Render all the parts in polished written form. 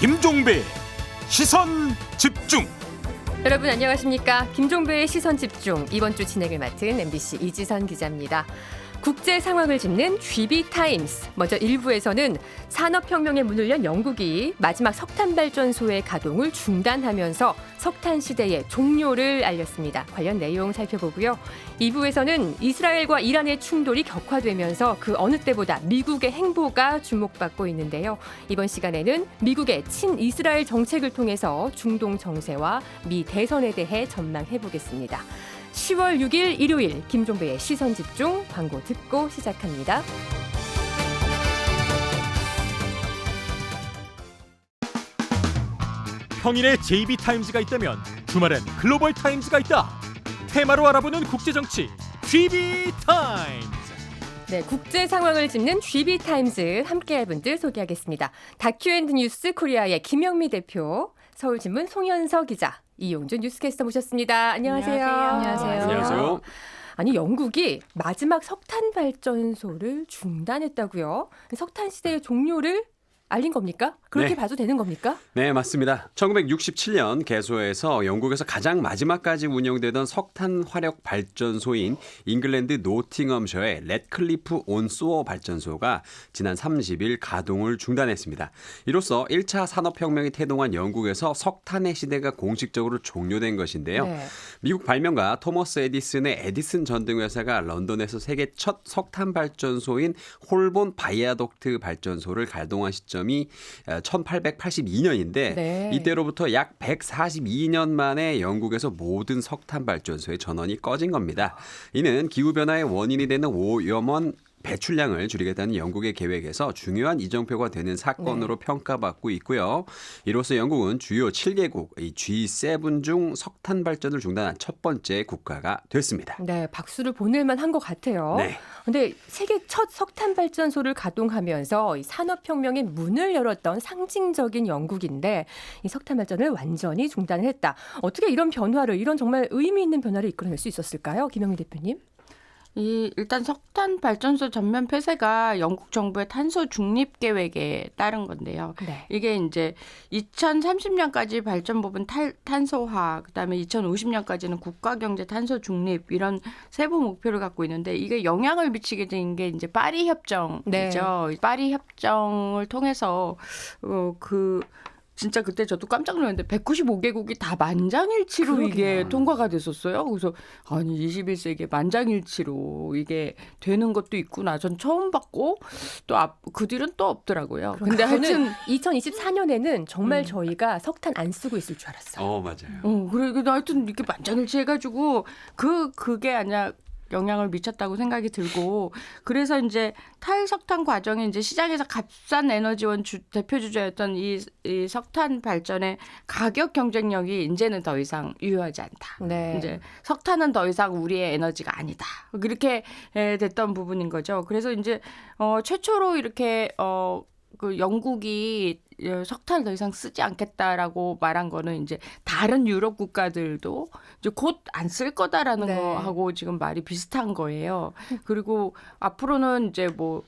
김종배 시선 집중. 여러분 안녕하십니까? 김종배의 시선 집중 이번 주 진행을 맡은 MBC 이지선 기자입니다. 국제 상황을 짚는 GB타임스. 먼저 1부에서는 산업혁명의 문을 연 영국이 마지막 석탄 발전소의 가동을 중단하면서 석탄 시대의 종료를 알렸습니다. 관련 내용 살펴보고요. 2부에서는 이스라엘과 이란의 충돌이 격화되면서 그 어느 때보다 미국의 행보가 주목받고 있는데요. 이번 시간에는 미국의 친이스라엘 정책을 통해서 중동 정세와 미 대선에 대해 전망해보겠습니다. 10월 6일 일요일 김종배의 시선집중 광고 듣고 시작합니다. 평일에 JB타임즈가 있다면 주말엔 글로벌타임즈가 있다. 테마로 알아보는 국제정치 GB타임즈. 네, 국제 상황을 짚는 GB타임즈 함께할 분들 소개하겠습니다. 다큐앤드뉴스 코리아의 김영미 대표, 서울신문 송현서 기자, 이용준 뉴스캐스터 모셨습니다. 안녕하세요. 안녕하세요. 아니, 영국이 마지막 석탄 발전소를 중단했다고요? 석탄 시대의 종료를 알린 겁니까? 그렇게 네. 봐도 되는 겁니까? 네, 맞습니다. 1967년 개소에서 영국에서 가장 마지막까지 운영되던 석탄 화력 발전소인 잉글랜드 노팅엄셔의 렛클리프 온 소어 발전소가 지난 30일 가동을 중단했습니다. 이로써 1차 산업혁명이 태동한 영국에서 석탄의 시대가 공식적으로 종료된 것인데요. 네. 미국 발명가 토머스 에디슨의 에디슨 전등회사가 런던에서 세계 첫 석탄 발전소인 홀본 바이아독트 발전소를 가동한 시점이 1882년인데 네. 이때로부터 약 142년 만에 영국에서 모든 석탄 발전소의 전원이 꺼진 겁니다. 이는 기후변화의 원인이 되는 오염원 배출량을 줄이겠다는 영국의 계획에서 중요한 이정표가 되는 사건으로 평가받고 있고요. 이로써 영국은 주요 7개국 G7 중 석탄 발전을 중단한 첫 번째 국가가 됐습니다. 네, 박수를 보낼 만한 것 같아요. 네. 근데 세계 첫 석탄 발전소를 가동하면서 이 산업혁명의 문을 열었던 상징적인 영국인데 이 석탄 발전을 완전히 중단을 했다. 어떻게 이런 변화를, 이런 정말 의미 있는 변화를 이끌어낼 수 있었을까요? 김영미 대표님. 일단 석탄 발전소 전면 폐쇄가 영국 정부의 탄소 중립 계획에 따른 건데요. 네. 이게 이제 2030년까지 발전 부분 탄소화, 그다음에 2050년까지는 국가 경제 탄소 중립 이런 세부 목표를 갖고 있는데 이게 영향을 미치게 된 게 이제 파리 협정이죠. 네. 파리 협정을 통해서 진짜 그때 저도 깜짝 놀랐는데 195개국이 다 만장일치로 그러게요. 이게 통과가 됐었어요. 그래서 아니 21세기에 만장일치로 이게 되는 것도 있구나. 전 처음 봤고 또 그 뒤는 또 없더라고요. 근데 하여튼 2024년에는 정말 저희가 석탄 안 쓰고 있을 줄 알았어요. 맞아요. 그래 하여튼 이렇게 만장일치 해가지고 그게 아니라 영향을 미쳤다고 생각이 들고 그래서 이제 탈석탄 과정이 이제 시장에서 값싼 에너지원 대표 주자였던 이 석탄 발전의 가격 경쟁력이 이제는 더 이상 유효하지 않다. 네. 이제 석탄은 더 이상 우리의 에너지가 아니다. 그렇게 됐던 부분인 거죠. 그래서 이제 최초로 이렇게 그 영국이 석탄을 더 이상 쓰지 않겠다라고 말한 거는 이제 다른 유럽 국가들도 이제 곧 안 쓸 거다라는 네. 거하고 지금 말이 비슷한 거예요. 그리고 앞으로는 이제 뭐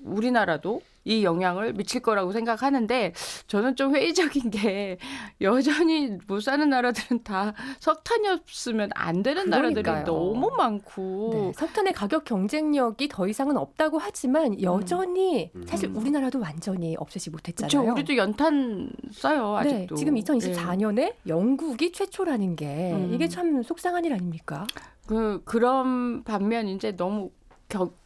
우리나라도 이 영향을 미칠 거라고 생각하는데 저는 좀 회의적인 게 여전히 못 사는 나라들은 다 석탄이 없으면 안 되는 나라들이 그러니까요. 너무 많고 네, 석탄의 가격 경쟁력이 더 이상은 없다고 하지만 여전히 사실 우리나라도 완전히 없애지 못했잖아요. 그렇죠. 우리도 연탄 써요 아직도. 네, 지금 2024년에 영국이 최초라는 게 이게 참 속상한 일 아닙니까? 그런 반면 이제 너무 격이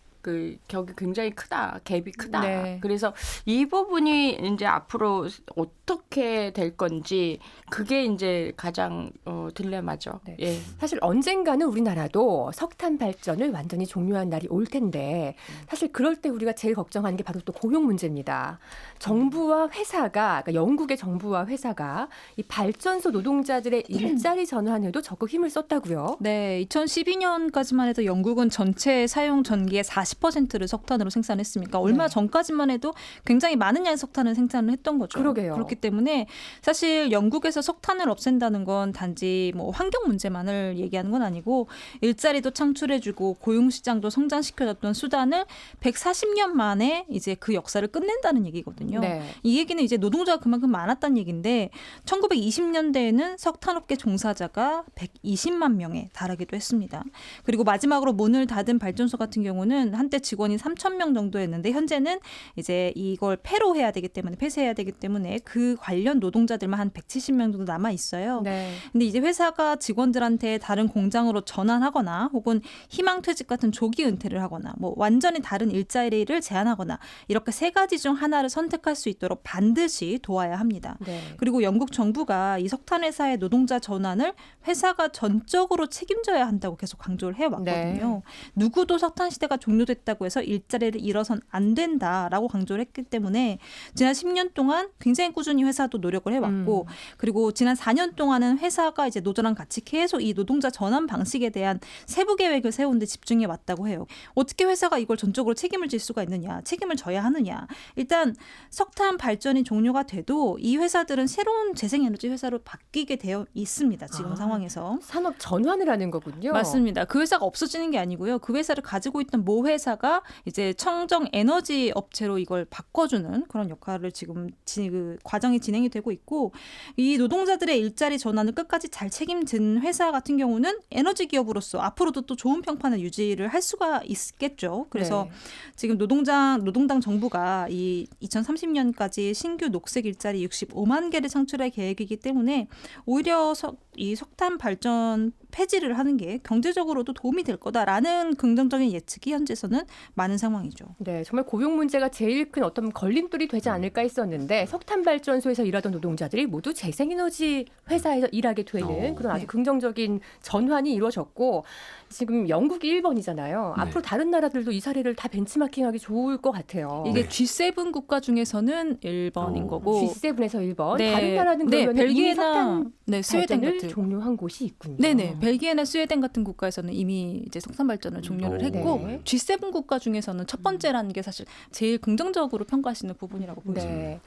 굉장히 크다, 갭이 크다. 네. 그래서 이 부분이 이제 앞으로 어떻게 될 건지 그게 이제 가장 딜레마죠. 네. 예. 사실 언젠가는 우리나라도 석탄 발전을 완전히 종료한 날이 올 텐데 사실 그럴 때 우리가 제일 걱정하는 게 바로 또 고용 문제입니다. 정부와 회사가, 그러니까 영국의 정부와 회사가 이 발전소 노동자들의 일자리 전환에도 적극 힘을 썼다고요. 네, 2012년까지만 해도 영국은 전체 사용 전기의 40%를 석탄으로 생산했습니까? 얼마 네. 전까지만 해도 굉장히 많은 양의 석탄을 생산을 했던 거죠. 그러게요. 그렇기 때문에 사실 영국에서 석탄을 없앤다는 건 단지 뭐 환경 문제만을 얘기하는 건 아니고 일자리도 창출해주고 고용시장도 성장시켜줬던 수단을 140년 만에 이제 그 역사를 끝낸다는 얘기거든요. 네. 이 얘기는 이제 노동자가 그만큼 많았다는 얘기인데 1920년대에는 석탄업계 종사자가 120만 명에 달하기도 했습니다. 그리고 마지막으로 문을 닫은 발전소 같은 경우는 한때 직원이 3,000명 정도였는데 현재는 이제 이걸 폐쇄해야 되기 때문에 그 관련 노동자들만 한 170명 정도 남아 있어요. 네. 근데 이제 회사가 직원들한테 다른 공장으로 전환하거나 혹은 희망퇴직 같은 조기 은퇴를 하거나 뭐 완전히 다른 일자리를 제한하거나 이렇게 세 가지 중 하나를 선택할 수 있도록 반드시 도와야 합니다. 네. 그리고 영국 정부가 이 석탄 회사의 노동자 전환을 회사가 전적으로 책임져야 한다고 계속 강조를 해왔거든요. 누구도 석탄 시대가 종료됐다고 해서 일자리를 잃어선 안 된다라고 강조를 했기 때문에 지난 10년 동안 굉장히 꾸준히 회사도 노력을 해왔고 그리고 지난 4년 동안은 회사가 이제 노조랑 같이 계속 이 노동자 전환 방식에 대한 세부 계획을 세우는 데 집중해 왔다고 해요. 어떻게 회사가 이걸 전적으로 책임을 질 수가 있느냐, 책임을 져야 하느냐. 일단 석탄 발전이 종료가 돼도 이 회사들은 새로운 재생에너지 회사로 바뀌게 되어 있습니다. 지금 상황에서. 산업 전환을 하는 거군요. 맞습니다. 그 회사가 없어지는 게 아니고요. 그 회사를 가지고 있던 모 회사가 이제 청정 에너지 업체로 이걸 바꿔주는 그런 역할을 지금 그 과정이 진행이 되고 있고 이 노동자들의 일자리 전환을 끝까지 잘 책임진 회사 같은 경우는 에너지 기업으로서 앞으로도 또 좋은 평판을 유지를 할 수가 있겠죠. 그래서 네. 지금 노동당 정부가 이 2030년까지 신규 녹색 일자리 65만 개를 창출할 계획이기 때문에 오히려 이 석탄 발전 폐지를 하는 게 경제적으로도 도움이 될 거다라는 긍정적인 예측이 현재서는 많은 상황이죠. 네, 정말 고용 문제가 제일 큰 어떤 걸림돌이 되지 않을까 했었는데 석탄 발전소에서 일하던 노동자들이 모두 재생에너지 회사에서 일하게 되는 그런 아주 긍정적인 전환이 이루어졌고 지금 영국이 1번이잖아요. 네. 앞으로 다른 나라들도 이 사례를 다 벤치마킹하기 좋을 것 같아요. 이게 G7 국가 중에서는 1번인 거고 G7에서 1번. 네. 다른 나라는 네, 그러면 이미 벨기에나 석탄 스웨덴 발전을 같은 종료한 곳이 있군요. 네네. 벨기에나 스웨덴 같은 국가에서는 이미 이제 석탄 발전을 종료를 오. 했고 네. G7 국가 중에서는 첫 번째라는 게 사실 제일 긍정적으로 평가하시는 부분이라고 보여집니다. 네.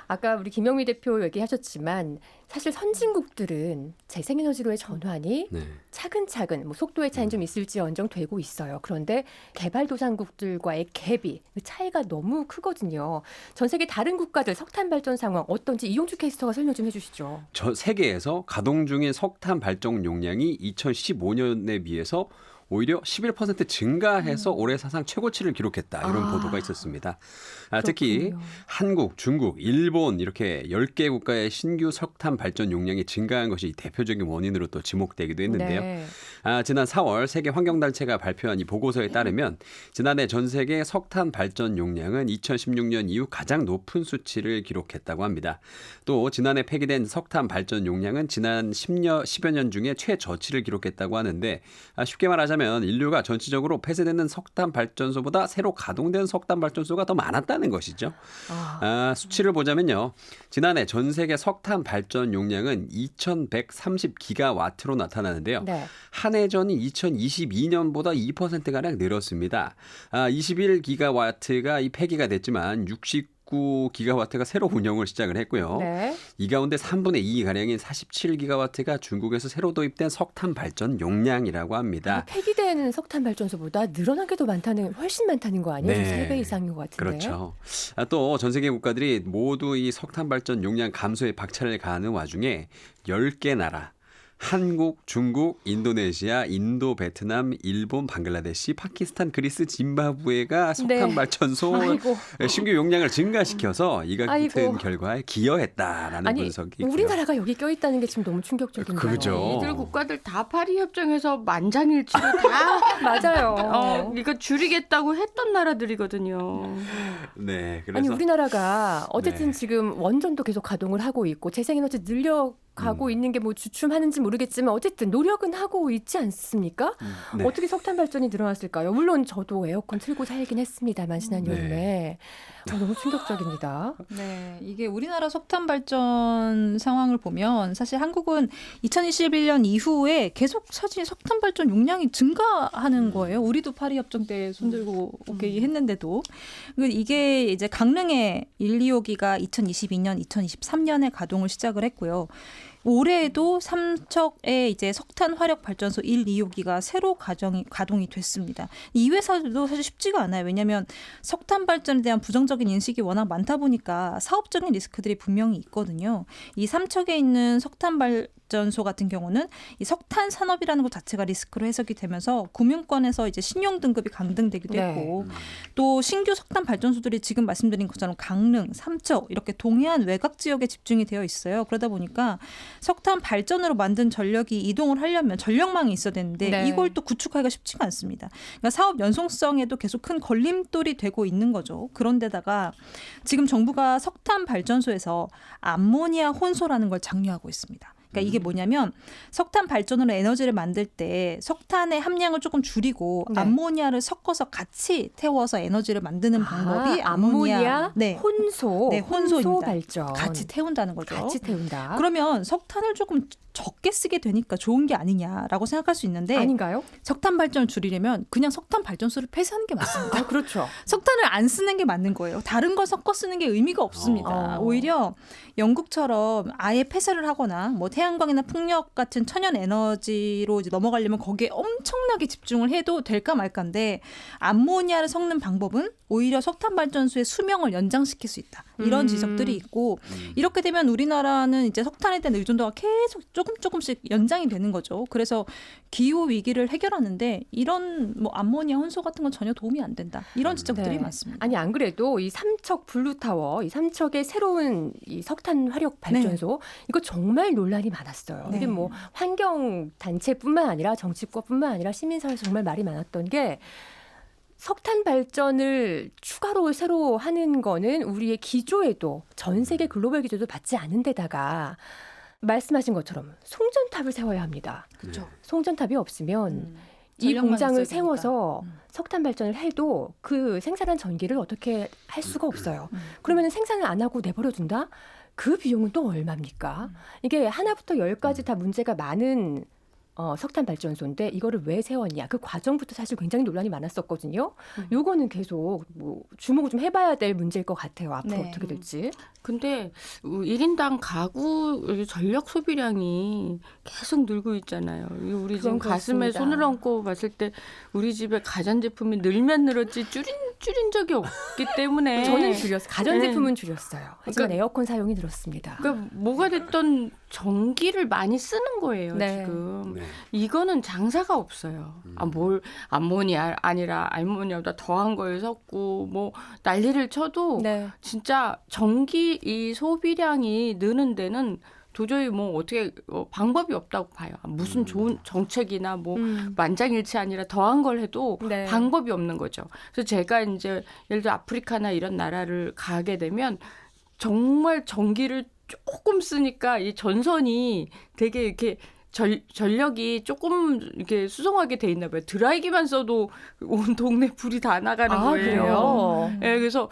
아까 우리 김영미 대표 얘기하셨지만 사실 선진국들은 재생에너지로의 전환이 네. 차근차근 뭐 속도의 차이는 좀 있을지언정 되고 있어요. 그런데 개발도상국들과의 갭이 그 차이가 너무 크거든요. 전 세계 다른 국가들 석탄 발전 상황 어떤지 이용주 캐스터가 설명 좀 해주시죠. 전 세계에서 가동 중인 석탄 발전 용량이 2015년에 비해서 오히려 11% 증가해서 올해 사상 최고치를 기록했다. 이런 보도가 있었습니다. 특히 그렇군요. 한국, 중국, 일본 이렇게 10개 국가의 신규 석탄 발전 용량이 증가한 것이 대표적인 원인으로 또 지목되기도 했는데요. 네. 지난 4월 세계환경단체가 발표한 이 보고서에 따르면 지난해 전 세계 석탄 발전 용량은 2016년 이후 가장 높은 수치를 기록했다고 합니다. 또 지난해 폐기된 석탄 발전 용량은 지난 10여 년 중에 최저치를 기록했다고 하는데 쉽게 말하자면 인류가 전체적으로 폐쇄되는 석탄 발전소보다 새로 가동된 석탄 발전소가 더 많았다는 것이죠. 수치를 보자면요. 지난해 전 세계 석탄 발전 용량은 2130기가와트로 나타나는데요. 네. 한 해 전인 2022년보다 2%가량 늘었습니다. 21기가와트가 이 폐기가 됐지만 69기가와트가 새로 운영을 시작을 했고요. 네. 이 가운데 3분의 2가량인 47기가와트가 중국에서 새로 도입된 석탄 발전 용량이라고 합니다. 폐기된 석탄 발전소보다 늘어난 게 더 훨씬 많다는 거 아니에요? 네. 3배 이상인 것 같은데. 그렇죠. 또 전 세계 국가들이 모두 이 석탄 발전 용량 감소에 박차를 가하는 와중에 10개 나라 한국, 중국, 인도네시아, 인도, 베트남, 일본, 방글라데시, 파키스탄, 그리스, 짐바브웨가 석탄 네. 발전소 아이고. 신규 용량을 증가시켜서 이 같은 아이고. 결과에 기여했다는 아니 분석이 있고요. 우리나라가 여기 껴있다는 게 지금 너무 충격적인데요. 그죠. 이들 국가들 다 파리 협정에서 만장일치로 다 맞아요. 이거 줄이겠다고 했던 나라들이거든요. 네, 그래서 아니 우리나라가 어쨌든 네. 지금 원전도 계속 가동을 하고 있고 재생에너지 가고 있는 게 뭐 주춤하는지 모르겠지만 어쨌든 노력은 하고 있지 않습니까? 네. 어떻게 석탄 발전이 늘어났을까요? 물론 저도 에어컨 틀고 살긴 했습니다만 지난 네. 여름에 너무 충격적입니다. 네, 이게 우리나라 석탄 발전 상황을 보면 사실 한국은 2021년 이후에 계속 사실 석탄 발전 용량이 증가하는 거예요. 우리도 파리협정 때 손들고 오케이 했는데도 이게 이제 강릉의 1, 2호기가 2022년, 2023년에 가동을 시작을 했고요. 올해에도 삼척의 이제 석탄 화력 발전소 1, 2호기가 새로 가동이 됐습니다. 이 회사들도 사실 쉽지가 않아요. 왜냐하면 석탄 발전에 대한 부정적인 인식이 워낙 많다 보니까 사업적인 리스크들이 분명히 있거든요. 이 삼척에 있는 석탄 발전소 같은 경우는 이 석탄 산업이라는 것 자체가 리스크로 해석이 되면서 금융권에서 이제 신용 등급이 강등되기도 네. 했고 또 신규 석탄 발전소들이 지금 말씀드린 것처럼 강릉, 삼척 이렇게 동해안 외곽 지역에 집중이 되어 있어요. 그러다 보니까 석탄 발전으로 만든 전력이 이동을 하려면 전력망이 있어야 되는데 네. 이걸 또 구축하기가 쉽지가 않습니다. 그러니까 사업 연속성에도 계속 큰 걸림돌이 되고 있는 거죠. 그런데다가 지금 정부가 석탄 발전소에서 암모니아 혼소라는 걸 장려하고 있습니다. 그러니까 이게 뭐냐면 석탄 발전으로 에너지를 만들 때 석탄의 함량을 조금 줄이고 네. 암모니아를 섞어서 같이 태워서 에너지를 만드는 방법이 암모니아 네. 혼소, 네, 혼소입니다. 발전. 같이 태운다는 거죠. 같이 태운다. 그러면 석탄을 조금 적게 쓰게 되니까 좋은 게 아니냐라고 생각할 수 있는데 아닌가요? 석탄 발전을 줄이려면 그냥 석탄 발전소를 폐쇄하는 게 맞습니다. 아, 그렇죠. 석탄을 안 쓰는 게 맞는 거예요. 다른 걸 섞어 쓰는 게 의미가 없습니다. 오히려 영국처럼 아예 폐쇄를 하거나 뭐 태양광이나 풍력 같은 천연 에너지로 이제 넘어가려면 거기에 엄청나게 집중을 해도 될까 말까인데 암모니아를 섞는 방법은 오히려 석탄 발전소의 수명을 연장시킬 수 있다. 이런 지적들이 있고 이렇게 되면 우리나라는 이제 석탄에 대한 의존도가 계속 조금씩 연장이 되는 거죠. 그래서 기후 위기를 해결하는데 이런 뭐 암모니아 혼소 같은 건 전혀 도움이 안 된다. 이런 지적들이 네. 많습니다. 아니 안 그래도 이 삼척 블루타워, 이 삼척의 새로운 이 석탄 화력 발전소 이거 정말 논란이 많았어요. 네. 이게 뭐 환경 단체뿐만 아니라 정치권뿐만 아니라 시민사회에서 정말 말이 많았던 게 석탄 발전을 추가로 새로 하는 거는 우리의 기조에도 전 세계 글로벌 기조도 받지 않은 데다가 말씀하신 것처럼 송전탑을 세워야 합니다. 그렇죠. 송전탑이 없으면 이 전력만 공장을 있어야 되니까. 세워서 석탄 발전을 해도 그 생산한 전기를 어떻게 할 수가 없어요. 그러면 생산을 안 하고 내버려둔다? 그 비용은 또 얼마입니까? 이게 하나부터 열까지 다 문제가 많은 석탄 발전소인데 이거를 왜 세웠냐? 그 과정부터 사실 굉장히 논란이 많았었거든요. 요거는 계속 뭐 주목을 좀 해봐야 될 문제일 것 같아요. 앞으로 네. 어떻게 될지. 근데 1인당 가구 전력 소비량이 계속 늘고 있잖아요. 우리 지금 그건 가슴에 그렇습니다. 손을 얹고 봤을 때 우리 집에 가전제품이 늘면 늘었지 줄인 적이 없기 때문에 저는 줄였어요. 가전제품은 네. 줄였어요. 하지만 그러니까- 에어컨 사용이 늘었습니다. 그러니까 뭐가 됐던 전기를 많이 쓰는 거예요. 네. 지금 네. 이거는 장사가 없어요. 뭘 암모니아 아니라 알모니아보다 더한 걸 섞고 뭐 난리를 쳐도 네. 진짜 전기 이 소비량이 느는 데는 도저히 뭐 어떻게 방법이 없다고 봐요. 무슨 좋은 정책이나 뭐 만장일치 아니라 더한 걸 해도 네. 방법이 없는 거죠. 그래서 제가 이제 예를 들어 아프리카나 이런 나라를 가게 되면 정말 전기를 조금 쓰니까 이 전선이 되게 이렇게 전력이 조금 이렇게 수송하게 돼 있나 봐요. 드라이기만 써도 온 동네 불이 다 나가는 아, 거예요. 그래요? 예, 그래서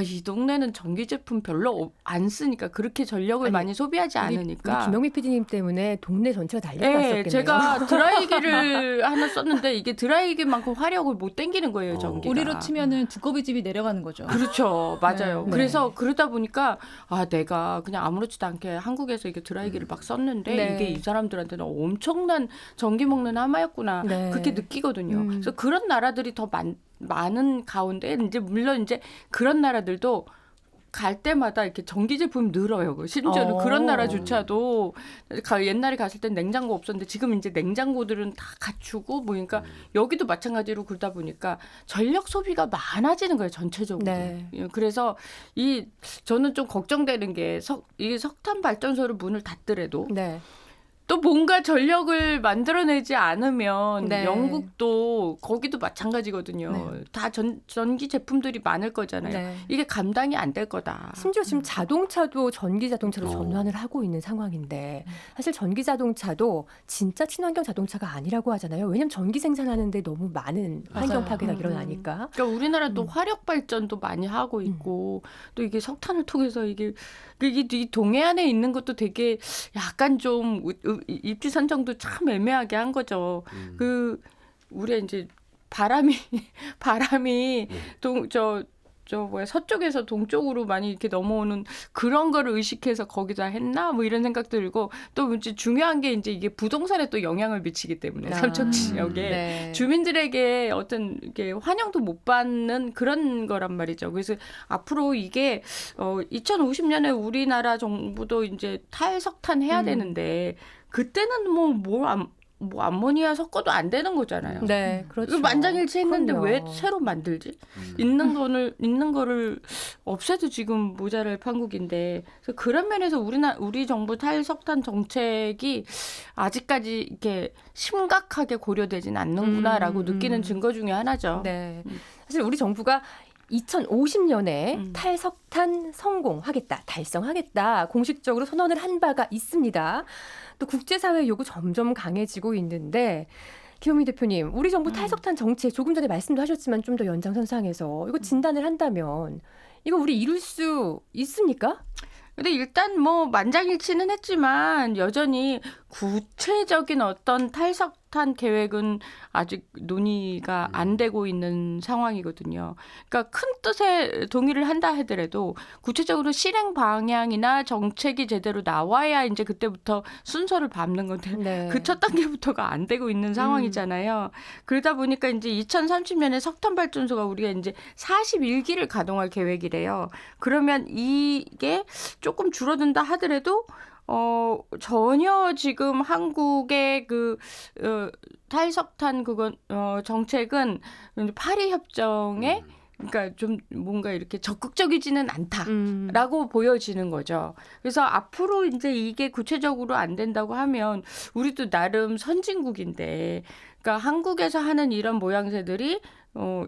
이 동네는 전기 제품 별로 안 쓰니까 그렇게 전력을 아니, 많이 소비하지 우리 않으니까. 김영미 PD님 때문에 동네 전체가 난리가 예, 났었겠네요. 제가 드라이기를 하나 썼는데 이게 드라이기만큼 화력을 못 당기는 거예요, 전기가. 우리로 치면은 두꺼비 집이 내려가는 거죠. 그렇죠. 맞아요. 네. 그래서 그러다 보니까 내가 그냥 아무렇지도 않게 한국에서 이게 드라이기를 막 썼는데 네. 이게 이 사람들한테는 엄청난 전기 먹는 하마였구나. 네. 그렇게 느끼거든요. 그래서 그런 나라들이 더 많은 가운데 이제 물론 이제 그런 나라들도 갈 때마다 이렇게 전기 제품이 늘어요. 심지어는 그런 나라조차도 옛날에 갔을 땐 냉장고 없었는데 지금 이제 냉장고들은 다 갖추고 뭐 그러니까 여기도 마찬가지로 그러다 보니까 전력 소비가 많아지는 거예요. 전체적으로. 네. 그래서 저는 좀 걱정되는 게 이 석탄 발전소를 문을 닫더라도 네. 또 뭔가 전력을 만들어내지 않으면 네. 영국도 거기도 마찬가지거든요. 네. 다 전기 제품들이 많을 거잖아요. 네. 이게 감당이 안 될 거다. 심지어 지금 자동차도 전기 자동차로 어. 전환을 하고 있는 상황인데 사실 전기 자동차도 진짜 친환경 자동차가 아니라고 하잖아요. 왜냐하면 전기 생산하는데 너무 많은 환경 맞아요. 파괴가 일어나니까. 그러니까 우리나라도 화력 발전도 많이 하고 있고 또 이게 석탄을 통해서 이게 이 동해안에 있는 것도 되게 약간 좀 입지 선정도 참 애매하게 한 거죠. 그 우리가 이제 바람이 서쪽에서 동쪽으로 많이 이렇게 넘어오는 그런 거를 의식해서 거기다 했나 뭐 이런 생각도 들고 또 이제 중요한 게 이제 이게 부동산에 또 영향을 미치기 때문에 삼척 지역에 네. 주민들에게 어떤 이게 환영도 못 받는 그런 거란 말이죠. 그래서 앞으로 이게 2050년에 우리나라 정부도 이제 탈석탄 해야 되는데 그때는 뭐 암모니아 섞어도 안 되는 거잖아요. 네, 그렇죠. 이거 만장일치 했는데 그럼요. 왜 새로 만들지? 있는 거를 없애도 지금 모자랄 판국인데 그래서 그런 면에서 우리 정부 탈석탄 정책이 아직까지 이렇게 심각하게 고려되진 않는구나라고 느끼는 증거 중에 하나죠. 네. 사실 우리 정부가 2050년에 탈석탄 성공하겠다, 달성하겠다 공식적으로 선언을 한 바가 있습니다. 또 국제사회 요구 점점 강해지고 있는데 김용민 대표님, 우리 정부 탈석탄 정책 조금 전에 말씀도 하셨지만 좀 더 연장선상에서 이거 진단을 한다면 이거 우리 이룰 수 있습니까? 근데 일단 뭐 만장일치는 했지만 여전히 구체적인 어떤 탈석탄 계획은 아직 논의가 안 되고 있는 상황이거든요. 그러니까 큰 뜻에 동의를 한다 하더라도 구체적으로 실행 방향이나 정책이 제대로 나와야 이제 그때부터 순서를 밟는 건데 네. 그 첫 단계부터가 안 되고 있는 상황이잖아요. 그러다 보니까 이제 2030년에 석탄 발전소가 우리가 이제 41기를 가동할 계획이래요. 그러면 이게 조금 줄어든다 하더라도 전혀 지금 한국의 탈석탄 정책은 파리 협정에 그러니까 좀 뭔가 이렇게 적극적이지는 않다라고 보여지는 거죠. 그래서 앞으로 이제 이게 구체적으로 안 된다고 하면 우리도 나름 선진국인데 그러니까 한국에서 하는 이런 모양새들이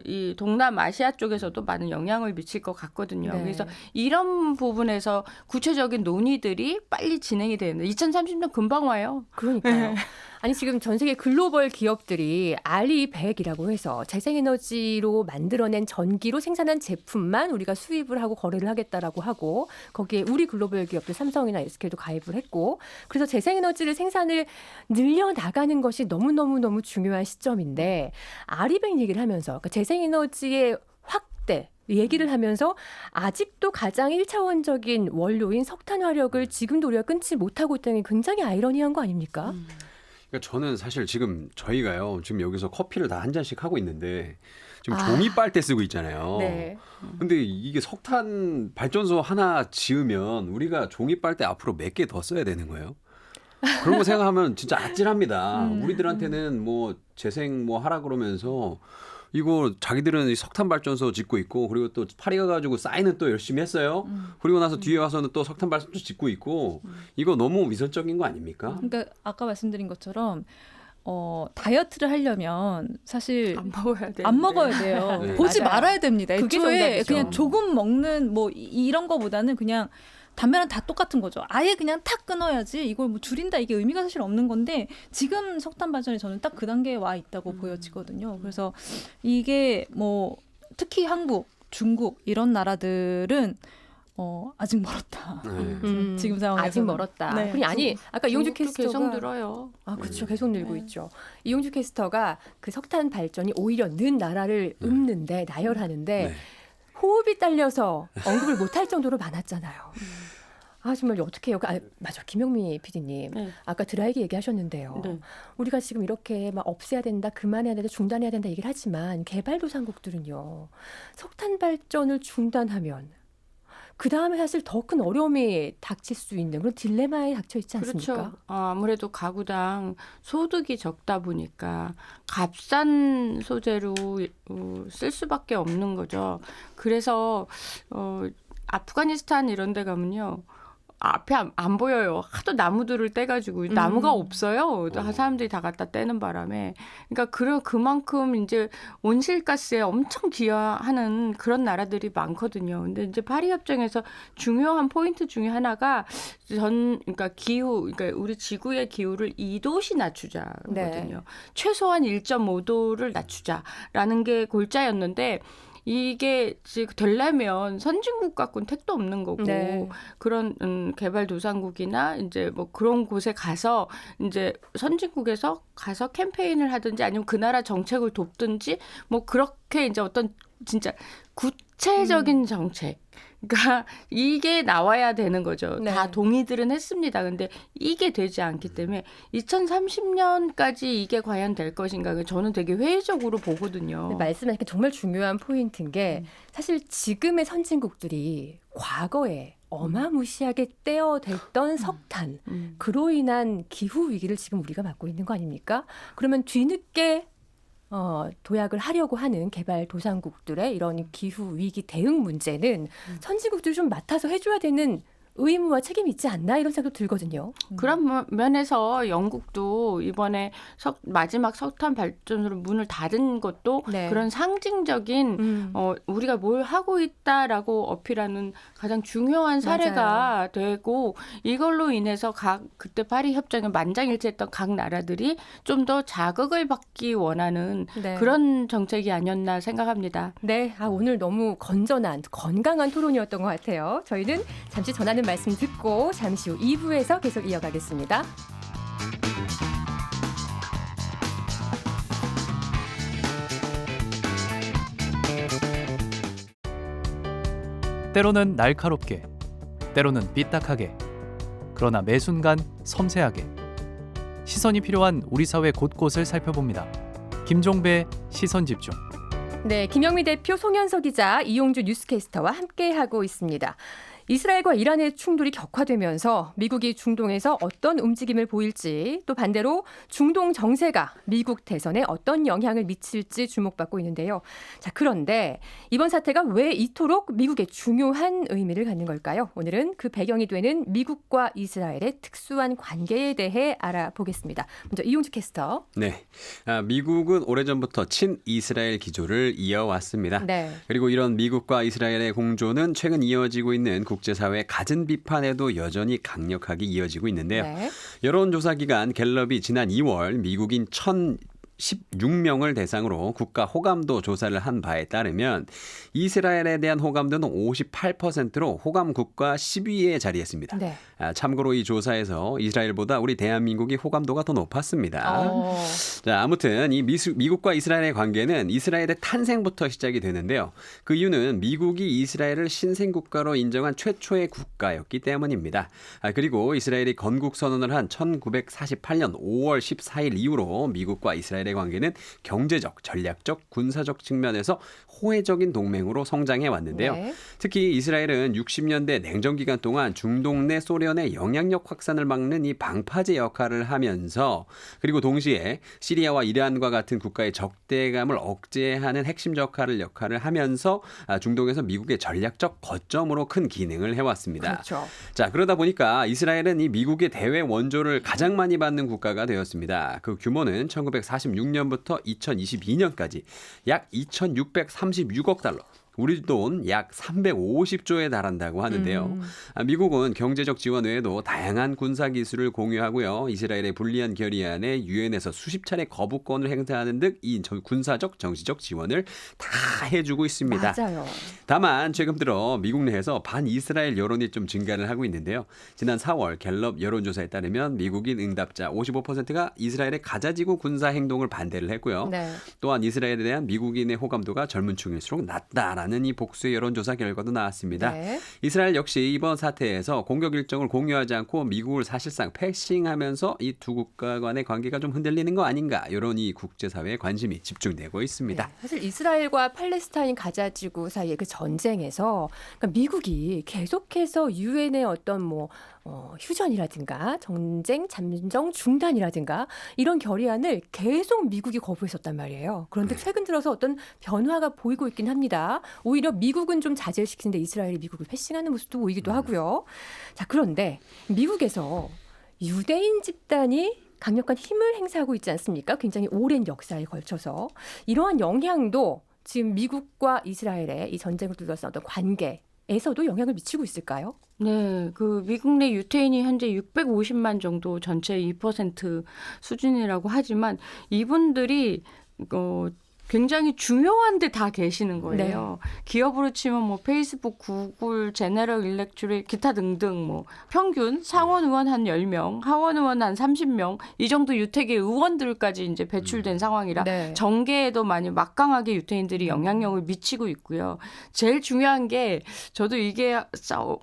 이 동남아시아 쪽에서도 많은 영향을 미칠 것 같거든요. 네. 그래서 이런 부분에서 구체적인 논의들이 빨리 진행이 되는데 2030년 금방 와요. 그러니까요. 아니 지금 전 세계 글로벌 기업들이 알리100이라고 해서 재생에너지로 만들어낸 전기로 생산한 제품만 우리가 수입을 하고 거래를 하겠다라고 하고 거기에 우리 글로벌 기업들 삼성이나 SK도 가입을 했고 그래서 재생에너지를 생산을 늘려나가는 것이 너무너무 중요한 시점인데 알리100 얘기를 하면서 그러니까 재생에너지의 확대 얘기를 하면서 아직도 가장 1차원적인 원료인 석탄 화력을 지금도 우리가 끊지 못하고 있다는 게 굉장히 아이러니한 거 아닙니까? 그러니까 저는 사실 지금 저희가요. 지금 여기서 커피를 다 한 잔씩 하고 있는데 지금 종이 빨대 쓰고 있잖아요. 네. 근데 이게 석탄 발전소 하나 지으면 우리가 종이 빨대 앞으로 몇 개 더 써야 되는 거예요? 그런 거 생각하면 진짜 아찔합니다. 우리들한테는 뭐 재생 뭐 하라 그러면서 이거 자기들은 석탄 발전소 짓고 있고 그리고 또 파리 가가지고 사인은 또 열심히 했어요. 그리고 나서 뒤에 와서는 또 석탄 발전소 짓고 있고 이거 너무 위선적인 거 아닙니까? 그러니까 아까 말씀드린 것처럼 다이어트를 하려면 사실 안 먹어야 돼. 안 먹어야 돼요. 네. 보지 맞아요. 말아야 됩니다. 그게 애초에 정답이죠. 그냥 조금 먹는 뭐 이런 거보다는 그냥 담배랑 다 똑같은 거죠. 아예 그냥 탁 끊어야지 이걸 뭐 줄인다 이게 의미가 사실 없는 건데 지금 석탄 발전이 저는 딱 그 단계에 와 있다고 보여지거든요. 그래서 이게 뭐 특히 한국, 중국 이런 나라들은 아직 멀었다. 네. 지금 상황에서 아직 멀었다. 네. 그리고 아니 아까 이용주 중국도 캐스터가 계속 늘어요. 아, 그렇죠. 계속 늘고 있죠. 이용주 캐스터가 그 석탄 발전이 오히려 는 나라를 읊는데 나열하는데 네. 호흡이 딸려서 언급을 못할 정도로 많았잖아요. 아 정말 어떻게 해요? 맞아 김영미 PD님 네. 아까 드라이기 얘기하셨는데요. 네. 우리가 지금 이렇게 막 없애야 된다, 그만해야 된다, 중단해야 된다 얘기를 하지만 개발도상국들은요 석탄 발전을 중단하면 그 다음에 사실 더 큰 어려움이 닥칠 수 있는 그런 딜레마에 닥쳐 있지 않습니까? 그렇죠. 아무래도 가구당 소득이 적다 보니까 값싼 소재로 쓸 수밖에 없는 거죠. 그래서 아프가니스탄 이런 데 가면요. 앞에 안 보여요. 하도 나무들을 떼가지고 나무가 없어요. 사람들이 다 갖다 떼는 바람에. 그러니까 그만큼 이제 온실가스에 엄청 기여하는 그런 나라들이 많거든요. 근데 이제 파리 협정에서 중요한 포인트 중에 하나가 그러니까 그러니까 우리 지구의 기후를 2도씩 낮추자거든요. 네. 최소한 1.5도를 낮추자라는 게 골자였는데. 이게 지금 되려면 선진국 갖고는 택도 없는 거고 네. 그런 개발도상국이나 이제 뭐 그런 곳에 가서 이제 선진국에서 가서 캠페인을 하든지 아니면 그 나라 정책을 돕든지 뭐 그렇게 이제 어떤 진짜 구체적인 정책. 그러니까 이게 나와야 되는 거죠. 네. 다 동의들은 했습니다. 근데 이게 되지 않기 때문에 2030년까지 이게 과연 될 것인가 저는 되게 회의적으로 보거든요. 말씀하신 게 정말 중요한 포인트인 게 사실 지금의 선진국들이 과거에 어마무시하게 떼어댔던 석탄 그로 인한 기후 위기를 지금 우리가 맞고 있는 거 아닙니까? 그러면 뒤늦게 도약을 하려고 하는 개발도상국들의 이런 기후 위기 대응 문제는 선진국들이 좀 맡아서 해줘야 되는 의무와 책임이 있지 않나 이런 생각도 들거든요. 그런 면에서 영국도 이번에 마지막 석탄 발전소로 문을 닫은 것도 네. 그런 상징적인 우리가 뭘 하고 있다라고 어필하는 가장 중요한 사례가 맞아요. 되고 이걸로 인해서 그때 파리 협정에 만장일치했던 각 나라들이 좀 더 자극을 받기 원하는 네. 그런 정책이 아니었나 생각합니다. 네, 오늘 너무 건전한 건강한 토론이었던 것 같아요. 저희는 잠시 전하는 말씀 듣고 잠시 후 2부에서 계속 이어가겠습니다. 때로는 날카롭게, 때로는 삐딱하게, 그러나 매 순간 섬세하게 시선이 필요한 우리 사회 곳곳을 살펴봅니다. 김종배의 시선집중. 네, 김영미 대표, 송현석 기자, 이용주 뉴스캐스터와 함께하고 있습니다. 이스라엘과 이란의 충돌이 격화되면서 미국이 중동에서 어떤 움직임을 보일지 또 반대로 중동 정세가 미국 대선에 어떤 영향을 미칠지 주목받고 있는데요. 자, 그런데 이번 사태가 왜 이토록 미국에 중요한 의미를 갖는 걸까요? 오늘은 그 배경이 되는 미국과 이스라엘의 특수한 관계에 대해 알아보겠습니다. 먼저 이용주 캐스터. 네, 미국은 오래전부터 친이스라엘 기조를 이어왔습니다. 네. 그리고 이런 미국과 이스라엘의 공조는 최근 이어지고 있는 국제사회의 갖은 비판에도 여전히 강력하게 이어지고 있는데요. 네. 여론조사기관 갤럽이 지난 2월 미국인 1,016명을 대상으로 국가 호감도 조사를 한 바에 따르면 이스라엘에 대한 호감도는 58%로 호감 국가 10위에 자리했습니다. 네. 참고로 이 조사에서 이스라엘보다 우리 대한민국이 호감도가 더 높았습니다. 어. 자, 아무튼 이 미국과 이스라엘의 관계는 이스라엘의 탄생부터 시작이 되는데요. 그 이유는 미국이 이스라엘을 신생국가로 인정한 최초의 국가였기 때문입니다. 그리고 이스라엘이 건국 선언을 한 1948년 5월 14일 이후로 미국과 이스라엘의 관계는 경제적, 전략적, 군사적 측면에서 호혜적인 동맹으로 성장해 왔는데요. 네. 특히 이스라엘은 60년대 냉전 기간 동안 중동 내 소련의 영향력 확산을 막는 이 방파제 역할을 하면서 그리고 동시에 시리아와 이란과 같은 국가의 적대감을 억제하는 핵심 역할을 하면서 중동에서 미국의 전략적 거점으로 큰 기능을 해왔습니다. 그렇죠. 자, 그러다 보니까 이스라엘은 이 미국의 대외 원조를 가장 많이 받는 국가가 되었습니다. 그 규모는 1946년부터 2022년까지 약 2,636억 달러. 우리 돈 약 350조에 달한다고 하는데요. 미국은 경제적 지원 외에도 다양한 군사 기술을 공유하고요. 이스라엘의 불리한 결의안에 유엔에서 수십 차례 거부권을 행사하는 등 이 군사적, 정치적 지원을 다 해주고 있습니다. 맞아요. 다만 최근 들어 미국 내에서 반이스라엘 여론이 좀 증가를 하고 있는데요. 지난 4월 갤럽 여론조사에 따르면 미국인 응답자 55%가 이스라엘의 가자지구 군사 행동을 반대를 했고요. 네. 또한 이스라엘에 대한 미국인의 호감도가 젊은 층일수록 낮다라는 이 복수의 여론조사 결과도 나왔습니다. 네. 이스라엘 역시 이번 사태에서 공격 일정을 공유하지 않고 미국을 사실상 패싱하면서 이 두 국가 간의 관계가 좀 흔들리는 거 아닌가 이런 이 국제사회의 관심이 집중되고 있습니다. 네, 사실 이스라엘과 팔레스타인 가자지구 사이의 그 전쟁에서 그러니까 미국이 계속해서 유엔의 어떤 휴전이라든가 전쟁 잠정 중단이라든가 이런 결의안을 계속 미국이 거부했었단 말이에요. 그런데 최근 들어서 어떤 변화가 보이고 있긴 합니다. 오히려 미국은 좀 자제를 시키는데 이스라엘이 미국을 패싱하는 모습도 보이기도 하고요. 자, 그런데 미국에서 유대인 집단이 강력한 힘을 행사하고 있지 않습니까? 굉장히 오랜 역사에 걸쳐서 이러한 영향도 지금 미국과 이스라엘의 이 전쟁을 둘러싼 어떤 관계에서도 영향을 미치고 있을까요? 네, 그 미국 내 유태인이 현재 650만 정도 전체의 2% 수준이라고 하지만 이분들이 굉장히 중요한 데 다 계시는 거예요. 기업으로 치면 뭐 페이스북, 구글, 제너럴 일렉트릭, 기타 등등 뭐 평균 상원 의원 한 10명, 하원 의원 한 30명 이 정도 유택의 의원들까지 이제 배출된 상황이라 네. 정계에도 많이 막강하게 유태인들이 영향력을 미치고 있고요. 제일 중요한 게 저도 이게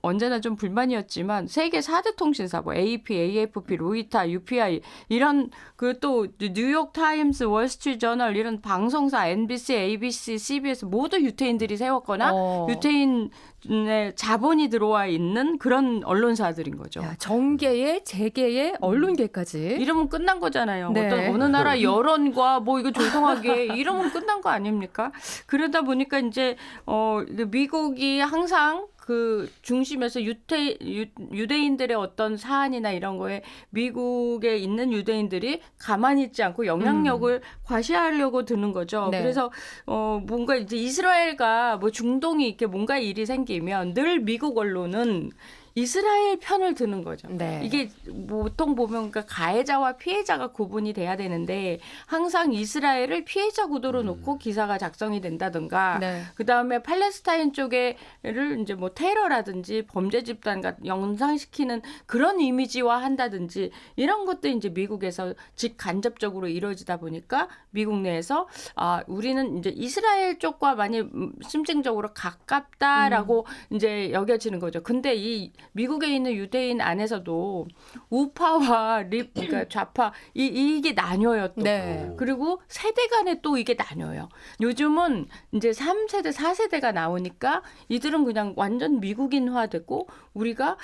언제나 좀 불만이었지만 세계 4대 통신사 뭐 AP, AFP, 로이터, UPI 이런 그 또 뉴욕 타임스, 월스트리트 저널 이런 방송사 NBC, ABC, CBS 모두 유태인들이 세웠거나 유태인의 자본이 들어와 있는 그런 언론사들인 거죠. 야, 정계에 재계에 언론계까지. 이러면 끝난 거잖아요. 네. 어떤 어느 나라 여론과 뭐 이거 조성하게 이러면 끝난 거 아닙니까? 그러다 보니까 이제 미국이 항상 그 중심에서 유대인들의 어떤 사안이나 이런 거에 미국에 있는 유대인들이 가만히 있지 않고 영향력을 과시하려고 드는 거죠. 네. 그래서 뭔가 이제 이스라엘과 뭐 중동이 이렇게 뭔가 일이 생기면 늘 미국 언론은 이스라엘 편을 드는 거죠. 네. 이게 보통 보면 그러니까 가해자와 피해자가 구분이 돼야 되는데 항상 이스라엘을 피해자 구도로 놓고 기사가 작성이 된다든가 네. 그다음에 팔레스타인 쪽에를 이제 뭐 테러라든지 범죄 집단과 연상시키는 그런 이미지화 한다든지 이런 것도 이제 미국에서 직간접적으로 이루어지다 보니까 미국 내에서 우리는 이제 이스라엘 쪽과 많이 심층적으로 가깝다라고 이제 여겨지는 거죠. 근데 이 미국에 있는 유대인 안에서도 우파와 그러니까 좌파 이게 나뉘어요 또. 네. 그리고 세대 간에 또 이게 나뉘어요. 요즘은 이제 3세대, 4세대가 나오니까 이들은 그냥 완전 미국인화되고 우리가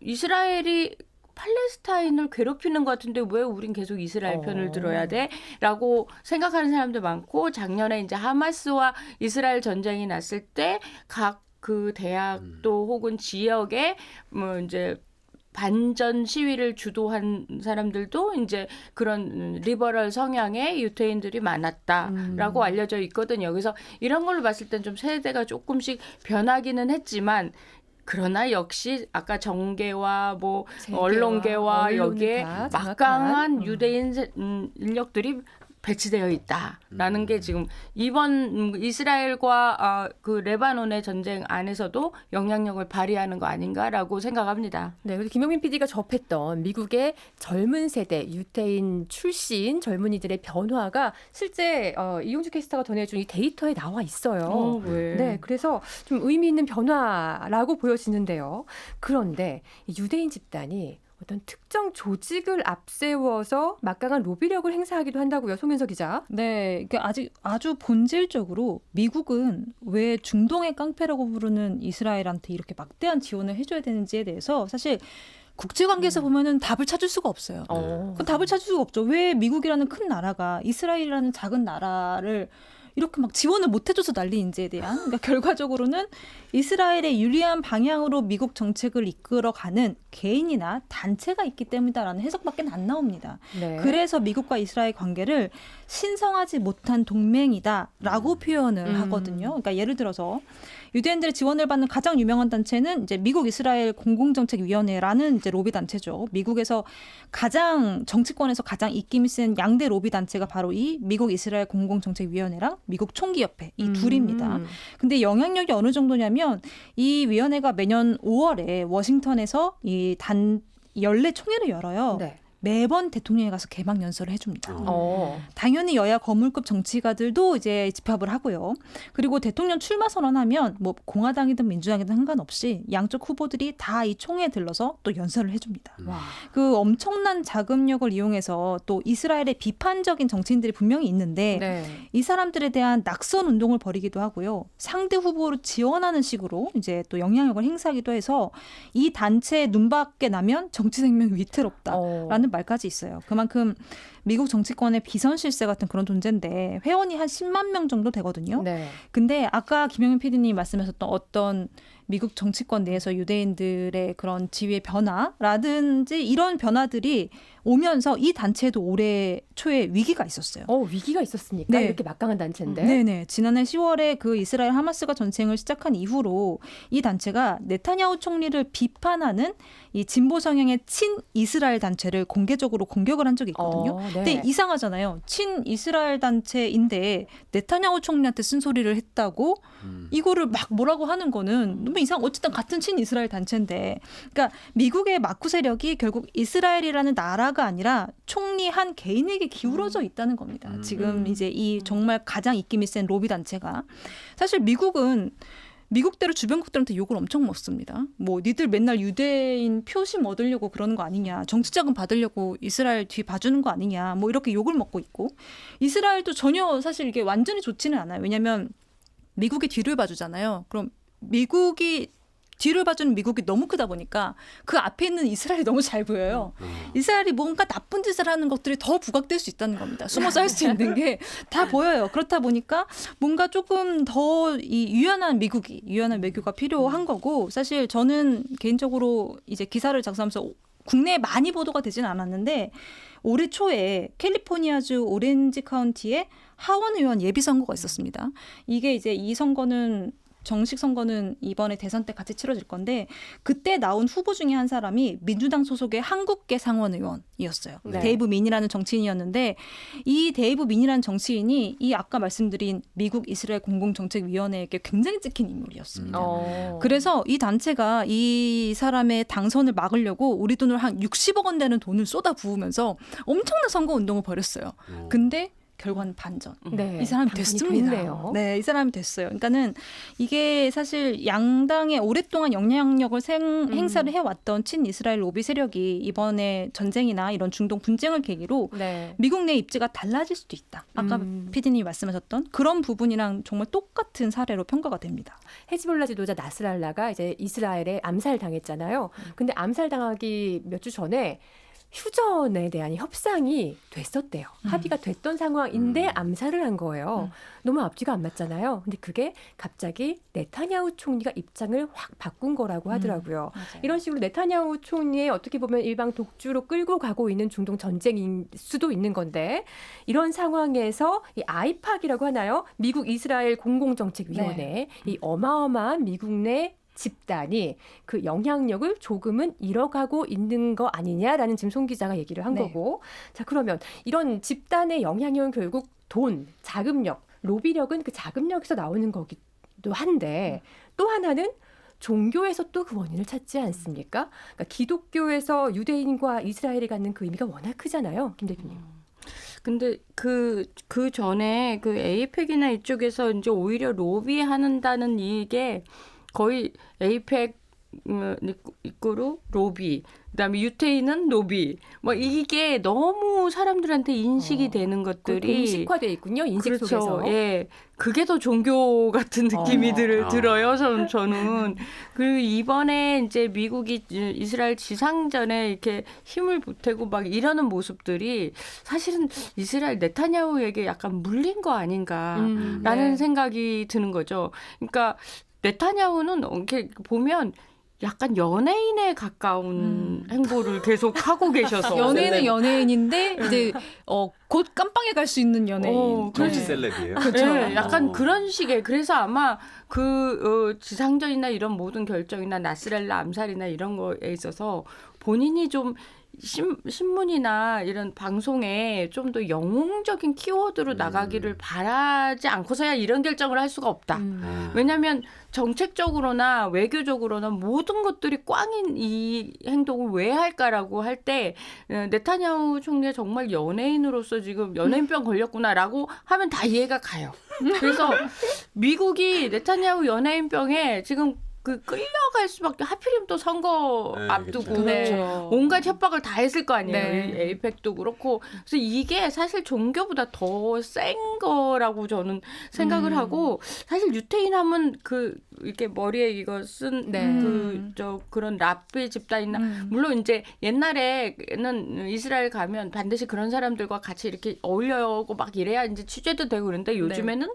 이스라엘이 팔레스타인을 괴롭히는 것 같은데 왜 우린 계속 이스라엘 편을 들어야 돼? 라고 생각하는 사람도 많고 작년에 이제 하마스와 이스라엘 전쟁이 났을 때 각 그 대학도 혹은 지역에 뭐 이제 반전 시위를 주도한 사람들도 이제 그런 리버럴 성향의 유태인들이 많았다라고 알려져 있거든요. 그래서 이런 걸로 봤을 땐 좀 세대가 조금씩 변하기는 했지만 그러나 역시 아까 정계와 뭐 재계와 언론계와 여기에 언론과 막강한 유대인 인력들이 배치되어 있다라는 게 지금 이번 이스라엘과 그 레바논의 전쟁 안에서도 영향력을 발휘하는 거 아닌가라고 생각합니다. 네, 그래서 김용민 PD가 접했던 미국의 젊은 세대 유태인 출신 젊은이들의 변화가 실제 이용주 캐스터가 전해준 이 데이터에 나와 있어요. 왜? 네, 그래서 좀 의미 있는 변화라고 보여지는데요. 그런데 이 유대인 집단이 어떤 특정 조직을 앞세워서 막강한 로비력을 행사하기도 한다고요, 송윤서 기자. 네, 이게 아주 본질적으로 미국은 왜 중동의 깡패라고 부르는 이스라엘한테 이렇게 막대한 지원을 해줘야 되는지에 대해서 사실 국제관계에서 보면은 답을 찾을 수가 없어요. 그 답을 찾을 수가 없죠. 왜 미국이라는 큰 나라가 이스라엘이라는 작은 나라를 이렇게 막 지원을 못 해줘서 난리인지에 대한 그러니까 결과적으로는 이스라엘의 유리한 방향으로 미국 정책을 이끌어가는 개인이나 단체가 있기 때문이다라는 해석밖에 안 나옵니다. 네. 그래서 미국과 이스라엘 관계를 신성하지 못한 동맹이다라고 표현을 하거든요. 그러니까 예를 들어서 유대인들의 지원을 받는 가장 유명한 단체는 이제 미국 이스라엘 공공정책위원회라는 이제 로비 단체죠. 미국에서 정치권에서 가장 입김이 센 양대 로비 단체가 바로 이 미국 이스라엘 공공정책위원회랑 미국 총기협회 이 둘입니다. 근데 영향력이 어느 정도냐면 이 위원회가 매년 5월에 워싱턴에서 이 연례 총회를 열어요. 네. 매번 대통령에 가서 개막 연설을 해줍니다. 당연히 여야 거물급 정치가들도 이제 집합을 하고요. 그리고 대통령 출마 선언하면 뭐 공화당이든 민주당이든 상관없이 양쪽 후보들이 다 이 총회에 들러서 또 연설을 해줍니다. 와. 그 엄청난 자금력을 이용해서 또 이스라엘의 비판적인 정치인들이 분명히 있는데 네. 이 사람들에 대한 낙선 운동을 벌이기도 하고요. 상대 후보로 지원하는 식으로 이제 또 영향력을 행사하기도 해서 이 단체에 눈밖에 나면 정치 생명이 위태롭다라는 말까지 있어요. 그만큼 미국 정치권의 비선실세 같은 그런 존재인데 회원이 한 10만 명 정도 되거든요. 네. 근데 아까 김영민 PD님이 말씀하셨던 어떤 미국 정치권 내에서 유대인들의 그런 지위의 변화라든지 이런 변화들이 오면서 이 단체에도 올해 초에 위기가 있었어요. 위기가 있었습니까? 네. 이렇게 막강한 단체인데. 네네. 지난해 10월에 그 이스라엘 하마스가 전쟁을 시작한 이후로 이 단체가 네타냐후 총리를 비판하는 이 진보 성향의 친 이스라엘 단체를 공개적으로 공격을 한 적이 있거든요. 네. 근데 이상하잖아요. 친 이스라엘 단체인데 네타냐후 총리한테 쓴소리를 했다고 이거를 막 뭐라고 하는 거는 너무 이상. 어쨌든 같은 친 이스라엘 단체인데, 그러니까 미국의 마쿠 세력이 결국 이스라엘이라는 나라가 아니라 총리 한 개인에게 기울어져 있다는 겁니다. 지금 이제 이 정말 가장 입김이 센 로비 단체가 사실 미국은 미국대로 주변국들한테 욕을 엄청 먹습니다. 뭐 니들 맨날 유대인 표심 얻으려고 그러는 거 아니냐, 정치자금 받으려고 이스라엘 뒤 봐주는 거 아니냐, 뭐 이렇게 욕을 먹고 있고, 이스라엘도 전혀 사실 이게 완전히 좋지는 않아요. 왜냐하면 미국이 뒤를 봐주잖아요. 그럼 미국이 뒤를 봐주는 미국이 너무 크다 보니까 그 앞에 있는 이스라엘이 너무 잘 보여요. 이스라엘이 뭔가 나쁜 짓을 하는 것들이 더 부각될 수 있다는 겁니다. 숨어서 할 수 있는 게 다 보여요. 그렇다 보니까 뭔가 조금 더 이 유연한 외교가 필요한 거고, 사실 저는 개인적으로 이제 기사를 작성하면서 국내에 많이 보도가 되진 않았는데 올해 초에 캘리포니아주 오렌지 카운티에 하원 의원 예비 선거가 있었습니다. 이게 이제 이 선거는 정식 선거는 이번에 대선 때 같이 치러질 건데, 그때 나온 후보 중에 한 사람이 민주당 소속의 한국계 상원 의원이었어요. 네. 데이브 민이라는 정치인이었는데, 이 데이브 민이라는 정치인이 이 아까 말씀드린 미국 이스라엘 공공정책위원회에게 굉장히 찍힌 인물이었습니다. 그래서 이 단체가 이 사람의 당선을 막으려고 우리 돈으로 한 60억 원 되는 돈을 쏟아 부으면서 엄청난 선거 운동을 벌였어요. 근데 결과는 반전. 네. 이 사람이 당선이 됐습니다. 됐네요. 네, 이 사람이 됐어요. 그러니까는 이게 사실 양당에 오랫동안 영향력을 행사를 해왔던 친 이스라엘 로비 세력이 이번에 전쟁이나 이런 중동 분쟁을 계기로 네. 미국 내 입지가 달라질 수도 있다. 아까 PD님이 말씀하셨던 그런 부분이랑 정말 똑같은 사례로 평가가 됩니다. 헤즈볼라 지도자 나스랄라가 이제 이스라엘에 암살당했잖아요. 근데 암살당하기 몇 주 전에 휴전에 대한 협상이 됐었대요. 합의가 됐던 상황인데 암살을 한 거예요. 너무 앞뒤가 안 맞잖아요. 근데 그게 갑자기 네타냐후 총리가 입장을 확 바꾼 거라고 하더라고요. 이런 식으로 네타냐후 총리의 어떻게 보면 일방 독주로 끌고 가고 있는 중동 전쟁일 수도 있는 건데, 이런 상황에서 이 아이팍이라고 하나요? 미국 이스라엘 공공정책위원회, 네. 이 어마어마한 미국 내 집단이 그 영향력을 조금은 잃어가고 있는 거 아니냐라는 지금 송 기자가 얘기를 한 네. 거고, 자 그러면 이런 집단의 영향력은 결국 돈, 자금력, 로비력은 그 자금력에서 나오는 거기도 한데, 또 하나는 종교에서 또 그 원인을 찾지 않습니까? 그러니까 기독교에서 유대인과 이스라엘이 갖는 그 의미가 워낙 크잖아요, 김 대표님. 근데 그 전에 그 에이펙이나 이쪽에서 이제 오히려 로비한다는 이게 거의 에이펙 입구로 로비, 그다음에 유태인은 로비, 뭐 이게 너무 사람들한테 인식이 되는 것들이 공식화돼 있군요, 인식 그렇죠. 속에서. 예, 그게 더 종교 같은 느낌이 들어요. 저는 그리고 이번에 이제 미국이 이스라엘 지상전에 이렇게 힘을 보태고 막 이러는 모습들이 사실은 이스라엘 네타냐후에게 약간 물린 거 아닌가라는 네. 생각이 드는 거죠. 그러니까 네타냐후는 이렇게 보면 약간 연예인에 가까운 행보를 계속 하고 계셔서 연예인은 연예인인데 이제 곧 깜빵에 갈 수 있는 연예인. 정치 셀럽이에요. 네, 약간 그런 식의. 그래서 아마 그 지상전이나 이런 모든 결정이나 나스랄라 암살이나 이런 거에 있어서 본인이 좀 신문이나 이런 방송에 좀 더 영웅적인 키워드로 나가기를 바라지 않고서야 이런 결정을 할 수가 없다. 왜냐하면 정책적으로나 외교적으로나 모든 것들이 꽝인 이 행동을 왜 할까라고 할 때 네타냐후 총리가 정말 연예인으로서 지금 연예인병 걸렸구나라고 하면 다 이해가 가요. 그래서 미국이 네타냐후 연예인병에 지금 끌려갈 수밖에 하필이면 또 선거 네, 앞두고 그렇죠. 네. 온갖 협박을 다 했을 거 아니에요. 네. 이 에이펙도 그렇고. 그래서 이게 사실 종교보다 더 센 거라고 저는 생각을 하고 사실 유태인하면 이렇게 머리에 이거 쓴 네. 그런 랍비 집단이나 물론 이제 옛날에는 이스라엘 가면 반드시 그런 사람들과 같이 이렇게 어울려고 막 이래야 이제 취재도 되고 그런데 요즘에는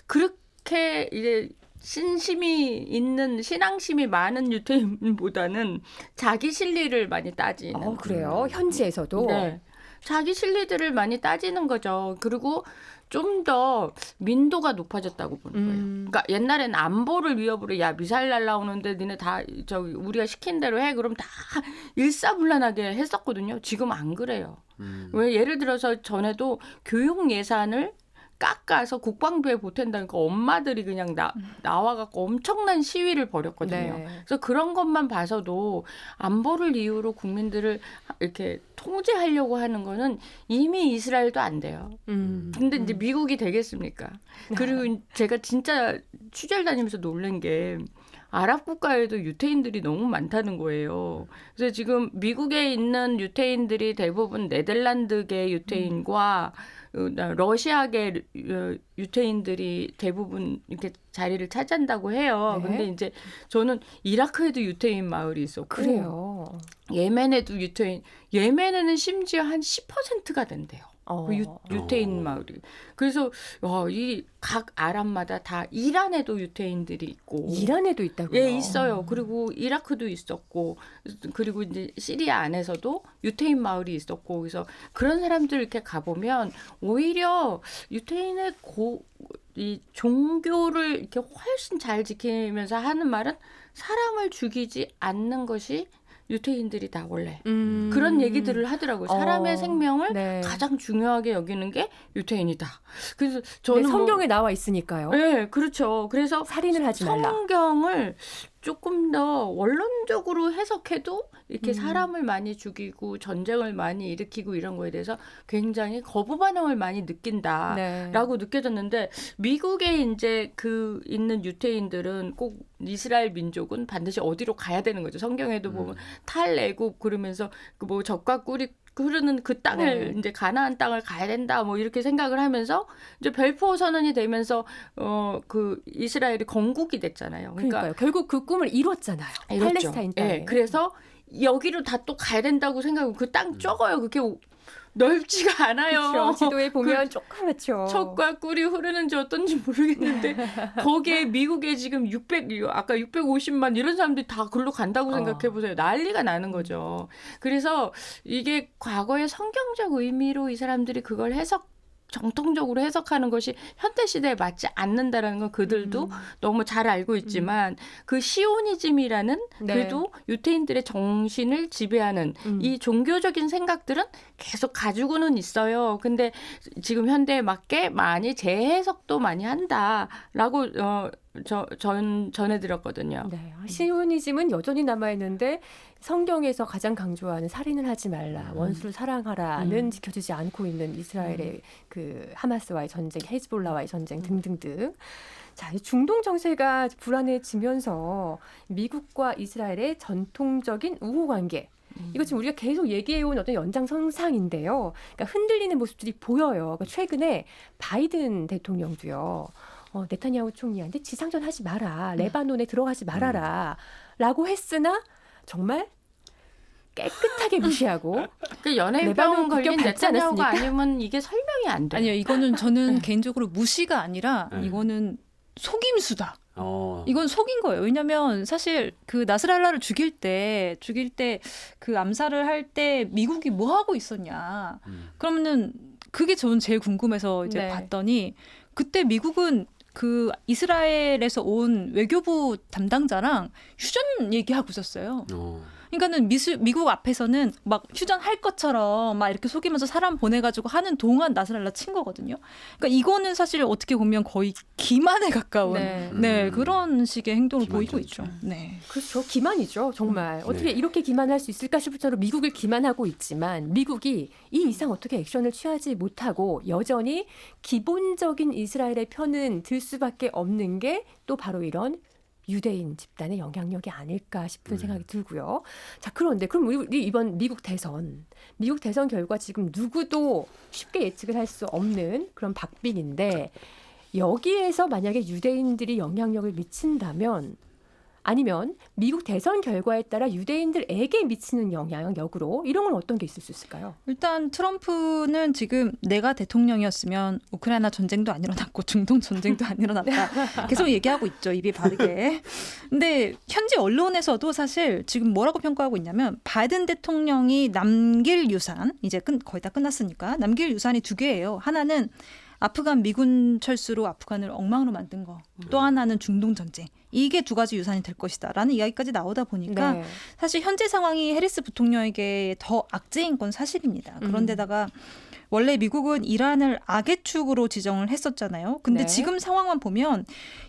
그렇게 이제 신심이 있는 신앙심이 많은 유태인보다는 자기 실리를 많이 따지는. 그래요? 현지에서도? 네. 자기 실리들을 많이 따지는 거죠. 그리고 좀 더 민도가 높아졌다고 보는 거예요. 그러니까 옛날에는 안보를 위협으로 야 미사일 날라오는데 니네 다 우리가 시킨 대로 해. 그럼 다 일사불란하게 했었거든요. 지금 안 그래요. 왜 예를 들어서 전에도 교육 예산을 깎아서 국방부에 보탠다니까 엄마들이 그냥 나와갖고 엄청난 시위를 벌였거든요. 네. 그래서 그런 것만 봐서도 안보를 이유로 국민들을 이렇게 통제하려고 하는 거는 이미 이스라엘도 안 돼요. 근데 이제 미국이 되겠습니까? 그리고 제가 진짜 취재를 다니면서 놀란 게 아랍 국가에도 유태인들이 너무 많다는 거예요. 그래서 지금 미국에 있는 유태인들이 대부분 네덜란드계 유태인과 러시아계 유태인들이 대부분 이렇게 자리를 차지한다고 해요. 네. 근데 이제 저는 이라크에도 유태인 마을이 있었고 그래요. 예멘에도 예멘에는 심지어 한 10%가 된대요. 그 유태인 마을이. 그래서 이 각 아랍마다 다 이란에도 유태인들이 있고. 이란에도 있다고요? 예, 있어요. 그리고 이라크도 있었고, 그리고 이제 시리아 안에서도 유태인 마을이 있었고, 그래서 그런 사람들 이렇게 가보면 오히려 유태인의 이 종교를 이렇게 훨씬 잘 지키면서 하는 말은 사람을 죽이지 않는 것이 유태인들이다 원래 그런 얘기들을 하더라고요. 사람의 생명을 네. 가장 중요하게 여기는 게 유태인이다. 그래서 저는 성경에 나와 있으니까요. 네, 그렇죠. 그래서 살인을 하지 말라. 성경을 조금 더 원론적으로 해석해도 이렇게 사람을 많이 죽이고 전쟁을 많이 일으키고 이런 거에 대해서 굉장히 거부 반응을 많이 느낀다라고 느껴졌는데 미국에 이제 있는 유태인들은 꼭 이스라엘 민족은 반드시 어디로 가야 되는 거죠. 성경에도 보면 탈애굽 그러면서 뭐 젖과 꿀이 흐르는 그 땅을 이제 가나안 땅을 가야 된다 뭐 이렇게 생각을 하면서 이제 벨포어 선언이 되면서 이스라엘이 건국이 됐잖아요. 그러니까요. 결국 그 꿈을 이뤘잖아요. 팔레스타인 땅에. 네, 그래서 여기로 다 또 가야 된다고 생각하고 그 땅 적어요. 그렇게 넓지가 않아요. 그렇죠. 지도에 보면 조그맣죠. 젖과 꿀이 흐르는지 어떤지 모르겠는데 거기에 미국에 지금 아까 650만 이런 사람들이 다 글로 간다고 생각해 보세요. 난리가 나는 거죠. 그래서 이게 과거의 성경적 의미로 이 사람들이 그걸 정통적으로 해석하는 것이 현대 시대에 맞지 않는다라는 건 그들도 너무 잘 알고 있지만 그 시오니즘이라는 그래도 유태인들의 정신을 지배하는 이 종교적인 생각들은 계속 가지고는 있어요. 근데 지금 현대에 맞게 많이 재해석도 많이 한다라고 전해드렸거든요. 네. 시오니즘은 여전히 남아있는데 성경에서 가장 강조하는 살인을 하지 말라, 원수를 사랑하라는 지켜지지 않고 있는 이스라엘의 그 하마스와의 전쟁, 헤즈볼라와의 전쟁 등등등. 자, 이 중동 정세가 불안해지면서 미국과 이스라엘의 전통적인 우호 관계. 이거 지금 우리가 계속 얘기해온 어떤 연장선상인데요. 그러니까 흔들리는 모습들이 보여요. 그러니까 최근에 바이든 대통령도요. 네타냐후 총리한테 지상전 하지 마라. 레바논에 들어가지 말아라. 라고 했으나 정말 깨끗하게 무시하고 그 연예인병 걸린 받지 네타냐후가 않았습니까? 아니면 이게 설명이 안 돼요. 아니요, 이거는 저는 개인적으로 무시가 아니라 이거는 속임수다. 이건 속인 거예요. 왜냐하면 사실 그 나스랄라를 죽일 때 그 암살을 할 때 미국이 뭐 하고 있었냐. 그러면은 그게 저는 제일 궁금해서 이제 봤더니 그때 미국은 그 이스라엘에서 온 외교부 담당자랑 휴전 얘기하고 있었어요. 그러니까는 미국 앞에서는 막 휴전할 것처럼 막 이렇게 속이면서 사람 보내가지고 하는 동안 나스랄라 친 거거든요. 그러니까 이거는 사실 어떻게 보면 거의 기만에 가까운 네. 그런 식의 행동을 보이고 기만전이죠. 있죠. 네. 그렇죠. 기만이죠. 정말. 어떻게 네. 이렇게 기만할 수 있을까 싶을 정도로 미국을 기만하고 있지만 미국이 이 이상 어떻게 액션을 취하지 못하고 여전히 기본적인 이스라엘의 편은 들 수밖에 없는 게 또 바로 이런 유대인 집단의 영향력이 아닐까 싶은 생각이 들고요. 자, 그런데 그럼 우리 이번 미국 대선 결과 지금 누구도 쉽게 예측을 할 수 없는 그런 박빙인데 여기에서 만약에 유대인들이 영향력을 미친다면 아니면 미국 대선 결과에 따라 유대인들에게 미치는 영향 역으로 이런 건 어떤 게 있을 수 있을까요? 일단 트럼프는 지금 내가 대통령이었으면 우크라이나 전쟁도 안 일어났고 중동 전쟁도 안 일어났다. 계속 얘기하고 있죠. 입이 바르게. 근데 현지 언론에서도 사실 지금 뭐라고 평가하고 있냐면 바이든 대통령이 남길 유산, 이제 거의 다 끝났으니까 남길 유산이 2개예요. 하나는 아프간 미군 철수로 아프간을 엉망으로 만든 거. 또 하나는 중동 전쟁. 이게 2가지 유산이 될 것이다라는 이야기까지 나오다 보니까 네. 사실 현재 상황이 해리스 부통령에게 더 악재인 건 사실입니다. 그런데다가 원래 미국은 이란을 악의 축으로 지정을 했었잖아요. 근데 네. 지금 상황만 보면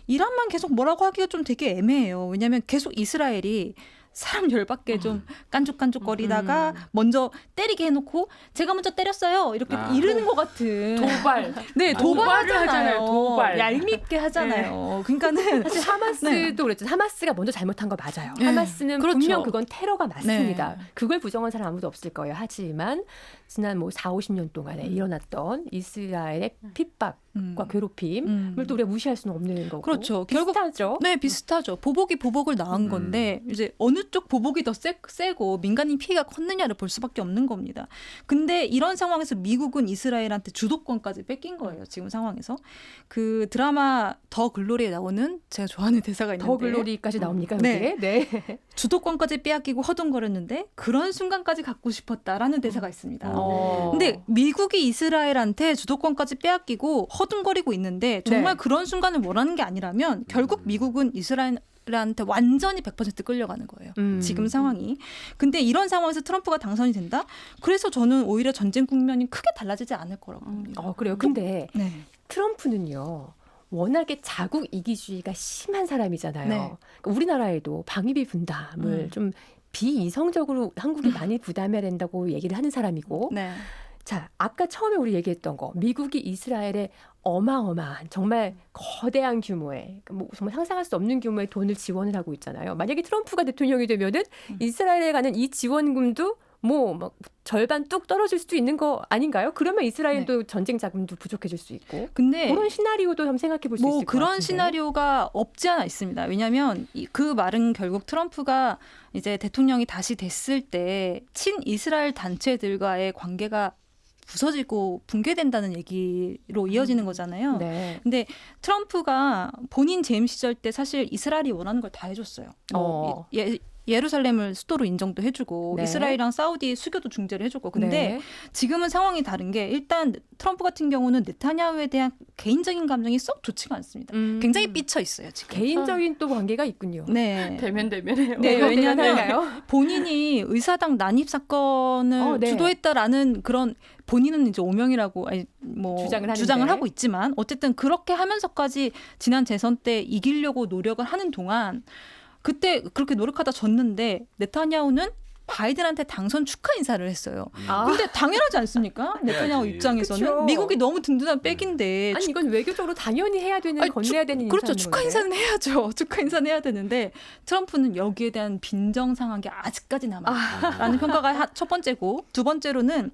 이란만 계속 뭐라고 하기가 좀 되게 애매해요. 왜냐하면 계속 이스라엘이 사람 열받게 좀 깐족깐족거리다가 먼저 때리게 해놓고 제가 먼저 때렸어요. 이렇게 이르는 것 같은. 도발. 네, 도발을 도발하잖아요. 하잖아요. 도발. 얄밉게 하잖아요. 그러니까는 사실 하마스도 그랬죠. 하마스가 먼저 잘못한 거 맞아요. 네. 하마스는 그렇죠. 분명 그건 테러가 맞습니다. 네. 그걸 부정한 사람 아무도 없을 거예요. 하지만 지난 40-50년 동안에 일어났던 이스라엘의 핍박과 괴롭힘을 또 우리가 무시할 수는 없는 거고. 그렇죠. 비슷하죠. 네, 비슷하죠. 보복이 보복을 낳은 건데 이제 어느 쪽 보복이 더 세고 민간인 피해가 컸느냐를 볼 수밖에 없는 겁니다. 근데 이런 상황에서 미국은 이스라엘한테 주도권까지 뺏긴 거예요. 지금 상황에서. 그 드라마 더 글로리에 나오는 제가 좋아하는 대사가 있는데 더 글로리까지 나옵니까? 네. 여기에? 네. 주도권까지 빼앗기고 허둥거렸는데 그런 순간까지 갖고 싶었다라는 대사가 있습니다. 근데 미국이 이스라엘한테 주도권까지 빼앗기고 허둥거리고 있는데 정말 네. 그런 순간을 원하는 게 아니라면 결국 미국은 이스라엘한테 완전히 100% 끌려가는 거예요. 지금 상황이. 근데 이런 상황에서 트럼프가 당선이 된다? 그래서 저는 오히려 전쟁 국면이 크게 달라지지 않을 거라고 봅니다. 그래요. 근데 네. 트럼프는요. 워낙에 자국 이기주의가 심한 사람이잖아요. 네. 그러니까 우리나라에도 방위비 분담을 좀 비이성적으로 한국이 많이 부담해야 된다고 얘기를 하는 사람이고 네. 자, 아까 처음에 우리 얘기했던 거 미국이 이스라엘에 어마어마한 정말 거대한 규모의 뭐 정말 상상할 수 없는 규모의 돈을 지원을 하고 있잖아요. 만약에 트럼프가 대통령이 되면은 이스라엘에 가는 이 지원금도 막 절반 뚝 떨어질 수도 있는 거 아닌가요? 그러면 이스라엘도 전쟁 자금도 부족해질 수 있고. 근데 그런 시나리오도 한번 생각해 볼 수 있을 것 같은데. 그런 시나리오가 없지 않아 있습니다. 왜냐하면 그 말은 결국 트럼프가 이제 대통령이 다시 됐을 때 친이스라엘 단체들과의 관계가 부서지고 붕괴된다는 얘기로 이어지는 거잖아요. 네. 근데 트럼프가 본인 재임 시절 때 사실 이스라엘이 원하는 걸 다 해줬어요. 예루살렘을 수도로 인정도 해주고 네. 이스라엘이랑 사우디 수교도 중재를 해줬고 근데 네. 지금은 상황이 다른 게 일단 트럼프 같은 경우는 네타냐후에 대한 개인적인 감정이 썩 좋지가 않습니다. 굉장히 삐쳐 있어요 지금. 개인적인 또 관계가 있군요. 네. 대면대면해요. 네, 왜냐하면 대면대면해요? 본인이 의사당 난입 사건을 네. 주도했다라는 그런 본인은 이제 오명이라고 주장을 하고 있지만 어쨌든 그렇게 하면서까지 지난 재선 때 이기려고 노력을 하는 동안 그때 그렇게 노력하다 졌는데 네타냐후는 바이든한테 당선 축하 인사를 했어요. 근데 당연하지 않습니까? 네타냐후 입장에서는 그쵸. 미국이 너무 든든한 백인데 아니 이건 외교적으로 당연히 해야 되는 건네야 되는 그렇죠. 인사인 축하 건데. 인사는 해야죠. 축하 인사는 해야 되는데 트럼프는 여기에 대한 빈정상한 게 아직까지 남아라는 평가가 첫 번째고 두 번째로는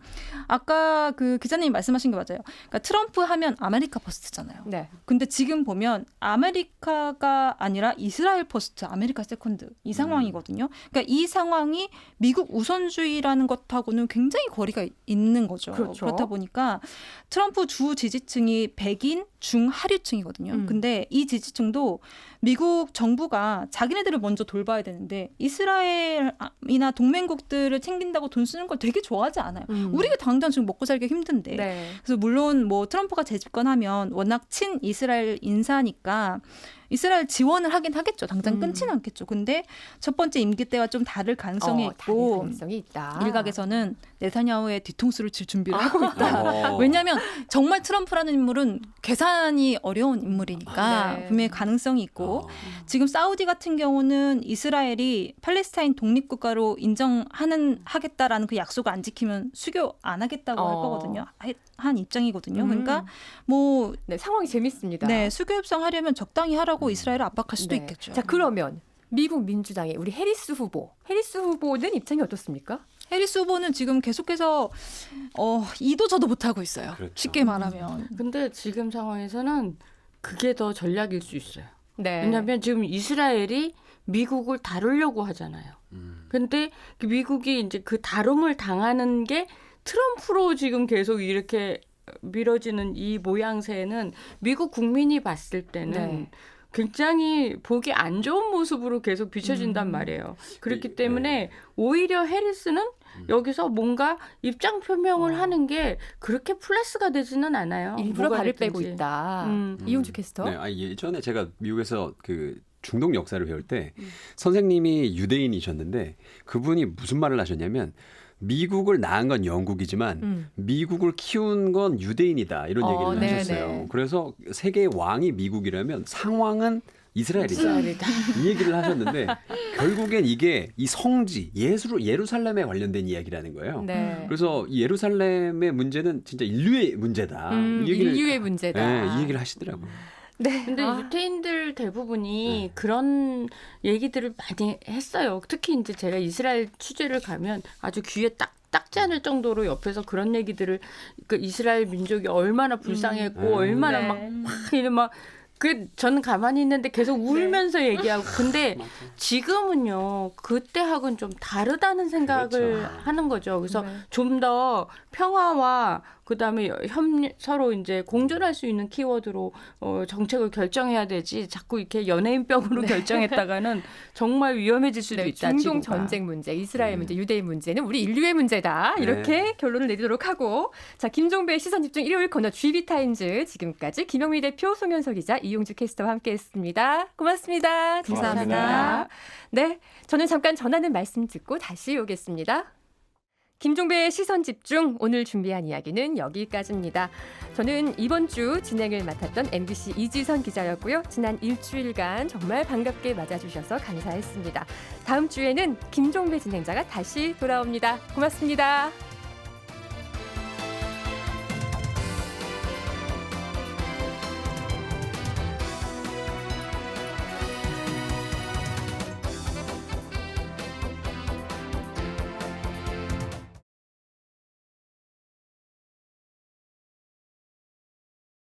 아까 그 기자님이 말씀하신 게 맞아요. 그러니까 트럼프 하면 아메리카 퍼스트잖아요. 네. 근데 지금 보면 아메리카가 아니라 이스라엘 퍼스트, 아메리카 세컨드 이 상황이거든요. 그러니까 이 상황이 미국 우선주의라는 것하고는 굉장히 거리가 있는 거죠. 그렇죠. 그렇다 보니까 트럼프 주 지지층이 백인, 중하류층이거든요. 근데 이 지지층도 미국 정부가 자기네들을 먼저 돌봐야 되는데 이스라엘이나 동맹국들을 챙긴다고 돈 쓰는 걸 되게 좋아하지 않아요. 우리가 당장 지금 먹고 살기 힘든데. 네. 그래서 물론 트럼프가 재집권하면 워낙 친이스라엘 인사니까 이스라엘 지원을 하긴 하겠죠. 당장 끊지는 않겠죠. 근데 첫 번째 임기 때와 좀 다를 가능성이 다른 있고 가능성이 있다. 일각에서는 네타냐후의 뒤통수를 칠 준비를 하고 있다. 어. 왜냐하면 정말 트럼프라는 인물은 계산이 어려운 인물이니까 네. 분명히 가능성이 있고 어. 지금 사우디 같은 경우는 이스라엘이 팔레스타인 독립국가로 하겠다라는 그 약속을 안 지키면 수교 안 하겠다고 할 거거든요. 한 입장이거든요. 그러니까 뭐 네, 상황이 재밌습니다. 네, 수교 협상하려면 적당히 하라고 이스라엘을 압박할 수도 네. 있겠죠. 자, 그러면 미국 민주당의 우리 해리스 후보는 입장이 어떻습니까? 해리스 후보는 지금 계속해서 이도 저도 못하고 있어요. 그렇죠. 쉽게 말하면. 근데 지금 상황에서는 그게 더 전략일 수 있어요. 네. 왜냐하면 지금 이스라엘이 미국을 다루려고 하잖아요. 근데 그 미국이 이제 그 다rum을 당하는 게 트럼프로 지금 계속 이렇게 미뤄지는 이 모양새는 미국 국민이 봤을 때는 네. 굉장히 보기 안 좋은 모습으로 계속 비춰진단 말이에요. 그렇기 때문에 오히려 해리스는 여기서 뭔가 입장 표명을 하는 게 그렇게 플러스가 되지는 않아요. 일부러 뭐가 발을 빼고 됐든지. 있다. 음. 이용주 캐스터. 네, 예전에 제가 미국에서 그 중동 역사를 배울 때 선생님이 유대인이셨는데 그분이 무슨 말을 하셨냐면 미국을 낳은 건 영국이지만 미국을 키운 건 유대인이다 이런 얘기를 네네. 하셨어요. 그래서 세계의 왕이 미국이라면 상왕은 이스라엘이다. 이스라엘이다. 이 얘기를 하셨는데 결국엔 이게 이 성지 예루살렘에 관련된 이야기라는 거예요. 네. 그래서 이 예루살렘의 문제는 진짜 인류의 문제다. 이 얘기를, 인류의 문제다. 네, 이 얘기를 하시더라고요. 네. 근데 유태인들 대부분이 그런 얘기들을 많이 했어요. 특히 이제 제가 이스라엘 취재를 가면 아주 귀에 닦지 않을 정도로 옆에서 그런 얘기들을 그 이스라엘 민족이 얼마나 불쌍했고 얼마나 네. 막 이런 막 저는 가만히 있는데 계속 울면서 얘기하고 근데 지금은요 그때하고는 좀 다르다는 생각을 그렇죠. 하는 거죠. 그래서 네. 좀 더 평화와 그다음에 서로 이제 공존할 수 있는 키워드로 정책을 결정해야 되지 자꾸 이렇게 연예인병으로 결정했다가는 정말 위험해질 수도 네, 있다. 중동 지구가. 전쟁 문제, 이스라엘 문제, 유대인 문제는 우리 인류의 문제다. 네. 이렇게 결론을 내리도록 하고 자 김종배의 시선집중 일요일 코너 GB타임즈 지금까지 김영미 대표, 송현석 기자, 이용주 캐스터와 함께했습니다. 고맙습니다. 감사합니다. 네, 저는 잠깐 전하는 말씀 듣고 다시 오겠습니다. 김종배의 시선집중 오늘 준비한 이야기는 여기까지입니다. 저는 이번 주 진행을 맡았던 MBC 이지선 기자였고요. 지난 일주일간 정말 반갑게 맞아주셔서 감사했습니다. 다음 주에는 김종배 진행자가 다시 돌아옵니다. 고맙습니다.